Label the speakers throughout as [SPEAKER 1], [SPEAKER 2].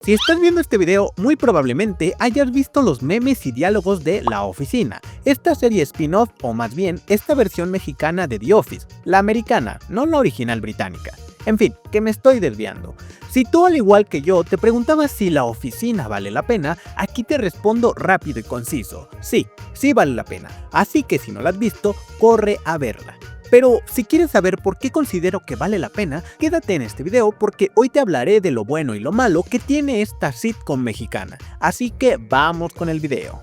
[SPEAKER 1] Si estás viendo este video, muy probablemente hayas visto los memes y diálogos de La Oficina, esta serie spin-off o más bien esta versión mexicana de The Office, la americana, no la original británica. En fin, que me estoy desviando. Si tú al igual que yo te preguntabas si La Oficina vale la pena, aquí te respondo rápido y conciso. Sí, sí vale la pena, así que si no la has visto, corre a verla. Pero si quieres saber por qué considero que vale la pena, quédate en este video porque hoy te hablaré de lo bueno y lo malo que tiene esta sitcom mexicana. Así que vamos con el video.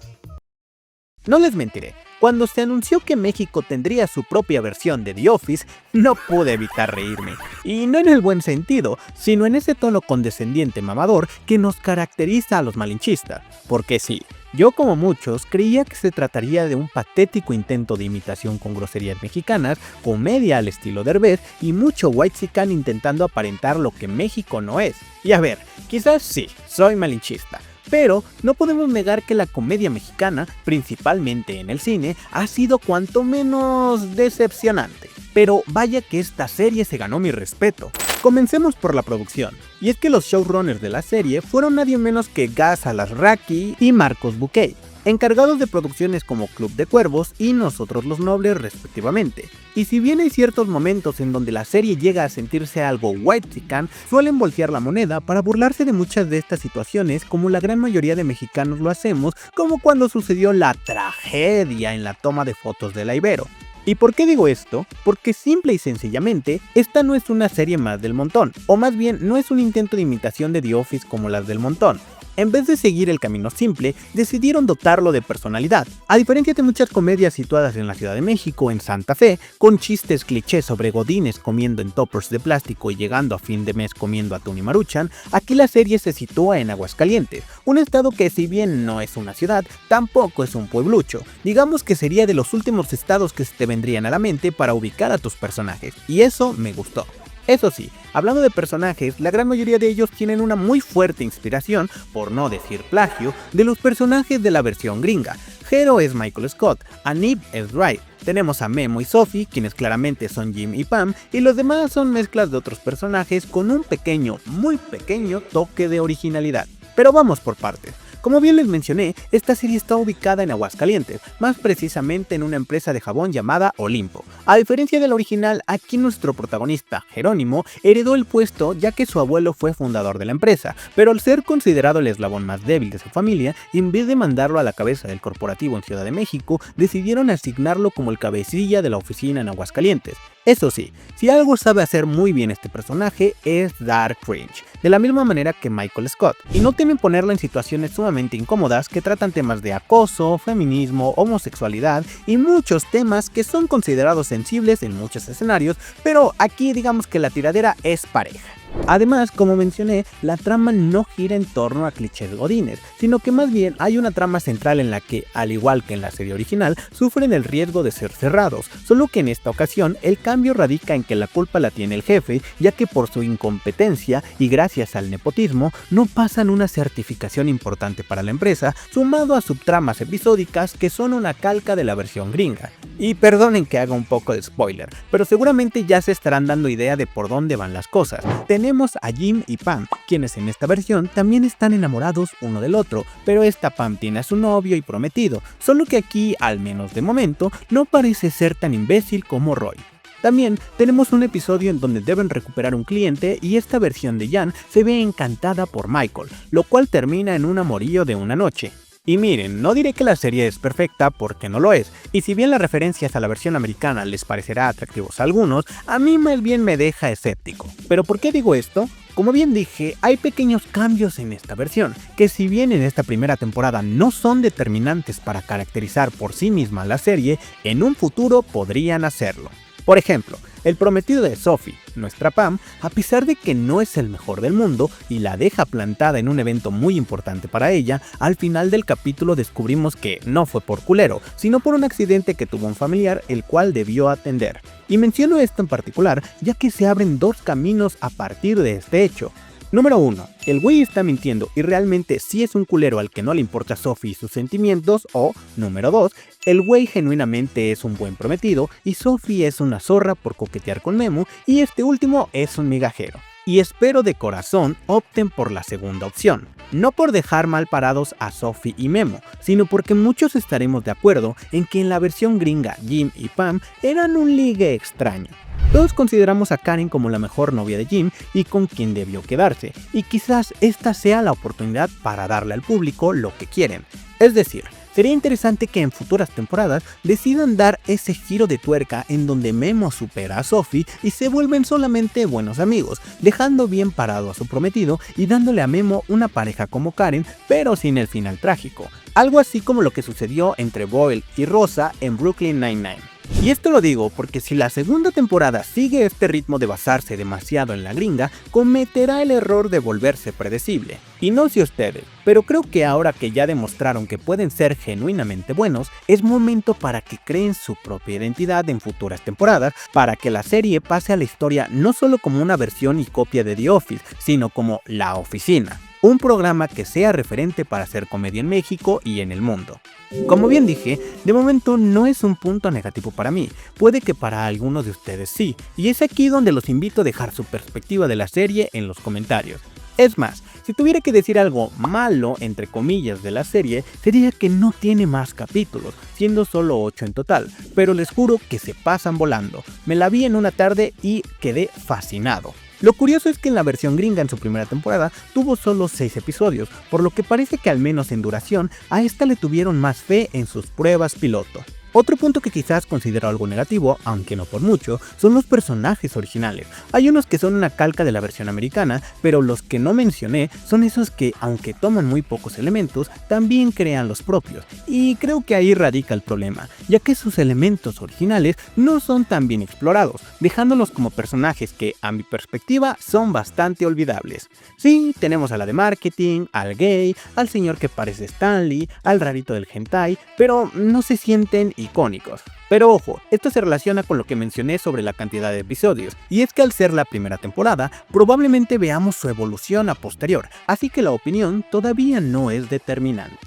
[SPEAKER 1] No les mentiré, cuando se anunció que México tendría su propia versión de The Office, no pude evitar reírme. Y no en el buen sentido, sino en ese tono condescendiente mamador que nos caracteriza a los malinchistas. Porque sí, yo como muchos creía que se trataría de un patético intento de imitación con groserías mexicanas, comedia al estilo Derbez y mucho whitexican intentando aparentar lo que México no es. Y a ver, quizás sí, soy malinchista. Pero no podemos negar que la comedia mexicana, principalmente en el cine, ha sido cuanto menos decepcionante. Pero vaya que esta serie se ganó mi respeto. Comencemos por la producción, y es que los showrunners de la serie fueron nadie menos que Gaz Alasraqui y Marcos Buquey, encargados de producciones como Club de Cuervos y Nosotros los Nobles respectivamente. Y si bien hay ciertos momentos en donde la serie llega a sentirse algo whitexican, suelen voltear la moneda para burlarse de muchas de estas situaciones como la gran mayoría de mexicanos lo hacemos, como cuando sucedió la tragedia en la toma de fotos de la Ibero. ¿Y por qué digo esto? Porque simple y sencillamente, esta no es una serie más del montón, o más bien no es un intento de imitación de The Office como las del montón. En vez de seguir el camino simple, decidieron dotarlo de personalidad. A diferencia de muchas comedias situadas en la Ciudad de México o en Santa Fe, con chistes clichés sobre godines comiendo en toppers de plástico y llegando a fin de mes comiendo atún y maruchan, aquí la serie se sitúa en Aguascalientes, un estado que si bien no es una ciudad, tampoco es un pueblucho. Digamos que sería de los últimos estados que se te vendrían a la mente para ubicar a tus personajes, y eso me gustó. Eso sí, hablando de personajes, la gran mayoría de ellos tienen una muy fuerte inspiración, por no decir plagio, de los personajes de la versión gringa. Jero es Michael Scott, Anib es Wright, tenemos a Memo y Sophie, quienes claramente son Jim y Pam, y los demás son mezclas de otros personajes con un pequeño, muy pequeño toque de originalidad. Pero vamos por partes. Como bien les mencioné, esta serie está ubicada en Aguascalientes, más precisamente en una empresa de jabón llamada Olimpo. A diferencia de la original, aquí nuestro protagonista, Jerónimo, heredó el puesto ya que su abuelo fue fundador de la empresa, pero al ser considerado el eslabón más débil de su familia, en vez de mandarlo a la cabeza del corporativo en Ciudad de México, decidieron asignarlo como el cabecilla de la oficina en Aguascalientes. Eso sí, si algo sabe hacer muy bien este personaje es dar cringe, de la misma manera que Michael Scott, y no temen ponerlo en situaciones sumamente incómodas que tratan temas de acoso, feminismo, homosexualidad y muchos temas que son considerados sensibles en muchos escenarios, pero aquí digamos que la tiradera es pareja. Además, como mencioné, la trama no gira en torno a clichés godines, sino que más bien hay una trama central en la que, al igual que en la serie original, sufren el riesgo de ser cerrados, solo que en esta ocasión el cambio radica en que la culpa la tiene el jefe, ya que por su incompetencia y gracias al nepotismo no pasan una certificación importante para la empresa, sumado a subtramas episódicas que son una calca de la versión gringa. Y perdonen que haga un poco de spoiler, pero seguramente ya se estarán dando idea de por dónde van las cosas. Tenemos a Jim y Pam, quienes en esta versión también están enamorados uno del otro, pero esta Pam tiene a su novio y prometido, solo que aquí, al menos de momento, no parece ser tan imbécil como Roy. También tenemos un episodio en donde deben recuperar un cliente y esta versión de Jan se ve encantada por Michael, lo cual termina en un amorío de una noche. Y miren, no diré que la serie es perfecta porque no lo es, y si bien las referencias a la versión americana les parecerá atractivos a algunos, a mí más bien me deja escéptico. ¿Pero por qué digo esto? Como bien dije, hay pequeños cambios en esta versión, que si bien en esta primera temporada no son determinantes para caracterizar por sí misma la serie, en un futuro podrían hacerlo. Por ejemplo, el prometido de Sophie, nuestra Pam, a pesar de que no es el mejor del mundo y la deja plantada en un evento muy importante para ella, al final del capítulo descubrimos que no fue por culero, sino por un accidente que tuvo un familiar el cual debió atender. Y menciono esto en particular ya que se abren dos caminos a partir de este hecho. Número 1. El güey está mintiendo y realmente sí es un culero al que no le importa a Sophie y sus sentimientos, o número 2. El güey genuinamente es un buen prometido y Sophie es una zorra por coquetear con Memo y este último es un migajero. y espero de corazón opten por la segunda opción. No por dejar mal parados a Sophie y Memo, sino porque muchos estaremos de acuerdo en que en la versión gringa Jim y Pam eran un ligue extraño. Todos consideramos a Karen como la mejor novia de Jim y con quien debió quedarse, y quizás esta sea la oportunidad para darle al público lo que quieren. Es decir, sería interesante que en futuras temporadas decidan dar ese giro de tuerca en donde Memo supera a Sophie y se vuelven solamente buenos amigos, dejando bien parado a su prometido y dándole a Memo una pareja como Karen, pero sin el final trágico. Algo así como lo que sucedió entre Boyle y Rosa en Brooklyn Nine-Nine. Y esto lo digo porque si la segunda temporada sigue este ritmo de basarse demasiado en la gringa, cometerá el error de volverse predecible. Y no sé ustedes, pero creo que ahora que ya demostraron que pueden ser genuinamente buenos, es momento para que creen su propia identidad en futuras temporadas, para que la serie pase a la historia no solo como una versión y copia de The Office, sino como La Oficina. Un programa que sea referente para hacer comedia en México y en el mundo. Como bien dije, de momento no es un punto negativo para mí, puede que para algunos de ustedes sí, y es aquí donde los invito a dejar su perspectiva de la serie en los comentarios. Es más, si tuviera que decir algo malo, entre comillas, de la serie, sería que no tiene más capítulos, siendo solo 8 en total, pero les juro que se pasan volando. Me la vi en una tarde y quedé fascinado. Lo curioso es que en la versión gringa en su primera temporada tuvo solo 6 episodios, por lo que parece que al menos en duración a esta le tuvieron más fe en sus pruebas piloto. Otro punto que quizás considero algo negativo, aunque no por mucho, son los personajes originales. Hay unos que son una calca de la versión americana, pero los que no mencioné son esos que, aunque toman muy pocos elementos, también crean los propios. Y creo que ahí radica el problema, ya que sus elementos originales no son tan bien explorados, dejándolos como personajes que, a mi perspectiva, son bastante olvidables. Sí, tenemos a la de marketing, al gay, al señor que parece Stanley, al rarito del hentai, pero no se sienten icónicos. Pero ojo, esto se relaciona con lo que mencioné sobre la cantidad de episodios, y es que al ser la primera temporada, probablemente veamos su evolución a posterior, así que la opinión todavía no es determinante.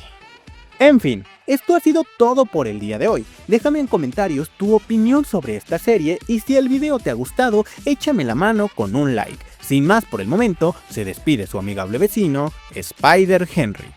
[SPEAKER 1] En fin, esto ha sido todo por el día de hoy. Déjame en comentarios tu opinión sobre esta serie y si el video te ha gustado, échame la mano con un like. Sin más por el momento, se despide su amigable vecino, Spider Henry.